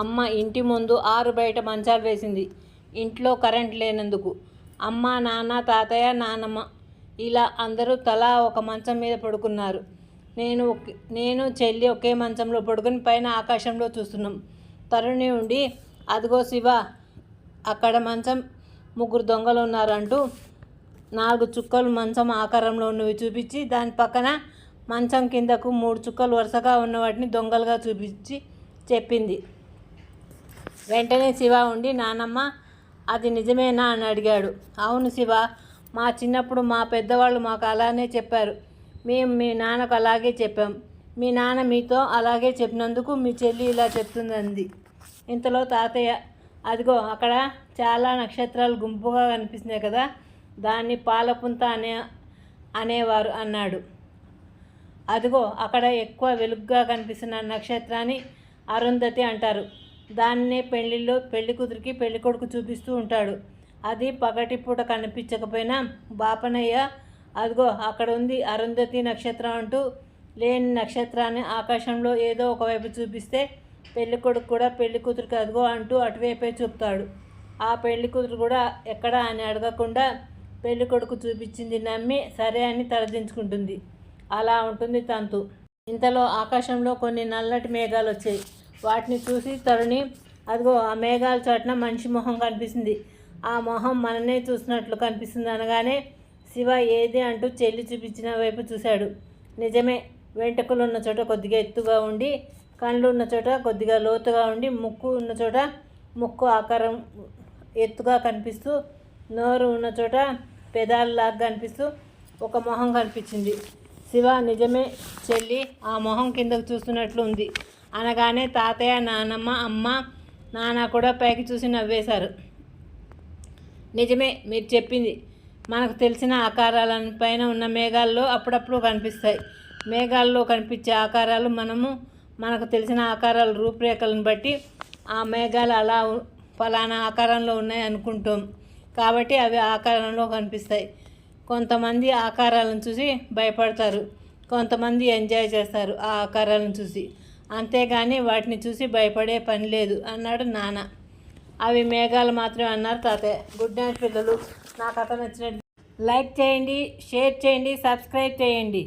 అమ్మ ఇంటి ముందు 6 బయట మంచాలు వేసింది. ఇంట్లో కరెంట్ లేనందుకు. అమ్మ, నాన్న, తాతయ్య, నానమ్మ ఇలా అందరూ తలా ఒక మంచం మీద పడుకున్నారు. నేను చెల్లి ఒకే మంచంలో పడుకుని పైన ఆకాశంలో చూస్తున్నాం. తరుణి ఉండి, అదిగో శివ, అక్కడ మంచం, 3 దొంగలు ఉన్నారు అంటూ 4 చుక్కలు మంచం ఆకారంలో ఉన్నవి చూపించి, దాని పక్కన మంచం కిందకు 3 చుక్కలు వరుసగా ఉన్న వాటిని దొంగలుగా చూపించి చెప్పింది. వెంటనే శివ ఉండి, నానమ్మ, అది నిజమేనా అని అడిగాడు. అవును శివ, మా చిన్నప్పుడు మా పెద్దవాళ్ళు మాకు అలానే చెప్పారు. మేము మీ నాన్నకు అలాగే చెప్పాం. మీ నాన్న మీతో అలాగే చెప్పినందుకు మీ చెల్లి ఇలా చెప్తుందంది. ఇంతలో తాతయ్య, అదిగో అక్కడ చాలా నక్షత్రాలు గుంపుగా కనిపిస్తున్నాయి కదా, దాన్ని పాలపుంత అనేవారు అన్నాడు. అదిగో అక్కడ ఎక్కువ వెలుగుగా కనిపిస్తున్న నక్షత్రాన్ని అరుంధతి అంటారు. దాన్నే పెళ్లిలో పెళ్లి కూతురికి పెళ్లి కొడుకు చూపిస్తూ ఉంటాడు. అది పగటిపూట కనిపించకపోయినా బాపనయ్య, అదిగో అక్కడ ఉంది అరుంధతి నక్షత్రం అంటూ లేని నక్షత్రాన్ని ఆకాశంలో ఏదో ఒకవైపు చూపిస్తే పెళ్లి కొడుకు కూడా పెళ్లి కూతురికి అదిగో అంటూ అటువైపే చూపుతాడు. ఆ పెళ్లి కూతురు కూడా ఎక్కడా అని అడగకుండా పెళ్లి కొడుకు చూపించింది నమ్మి సరే అని తలదించుకుంటుంది. అలా ఉంటుంది తంతు. ఇంతలో ఆకాశంలో కొన్ని నల్లటి మేఘాలు వచ్చాయి. వాటిని చూసి తరుణి, అదిగో ఆ మేఘాల చాటున మనిషి మొహం కనిపిస్తుంది. ఆ మొహం మననే చూసినట్లు కనిపిస్తుంది అనగానే శివ ఏది అంటూ చెల్లి చూపించిన వైపు చూశాడు. నిజమే, వెంట్రుకలు ఉన్న చోట కొద్దిగా ఎత్తుగా ఉండి, కళ్ళు ఉన్న చోట కొద్దిగా లోతుగా ఉండి, ముక్కు ఉన్న చోట ముక్కు ఆకారం ఎత్తుగా కనిపిస్తూ, నోరు ఉన్న చోట పెదాలలాగా కనిపిస్తూ ఒక మొహం కనిపించింది. శివ, నిజమే చెల్లి, ఆ మొహం కిందకు చూస్తున్నట్లు ఉంది అనగానే తాతయ్య, నానమ్మ, అమ్మ, నాన్న కూడా పైకి చూసి నవ్వేశారు. నిజమే మీరు చెప్పింది. మనకు తెలిసిన ఆకారాల పైన ఉన్న మేఘాల్లో అప్పుడప్పుడు కనిపిస్తాయి. మేఘాల్లో కనిపించే ఆకారాలు మనకు తెలిసిన ఆకారాల రూపురేఖలను బట్టి ఆ మేఘాలు అలా ఫలానా ఆకారంలో ఉన్నాయి అనుకుంటాం. కాబట్టి అవి ఆకారంలో కనిపిస్తాయి. కొంతమంది ఆకారాలను చూసి భయపడతారు, కొంతమంది ఎంజాయ్ చేస్తారు ఆ ఆకారాలను చూసి. అంతేగాని వాటిని చూసి భయపడే పని లేదు అన్నాడు నాన్న. అవి మేఘాలు మాత్రమే అన్నారు తాతయ్య. గుడ్ నైట్ పిల్లలు. నా కథ నచ్చినట్టు లైక్ చేయండి, షేర్ చేయండి, సబ్స్క్రైబ్ చేయండి.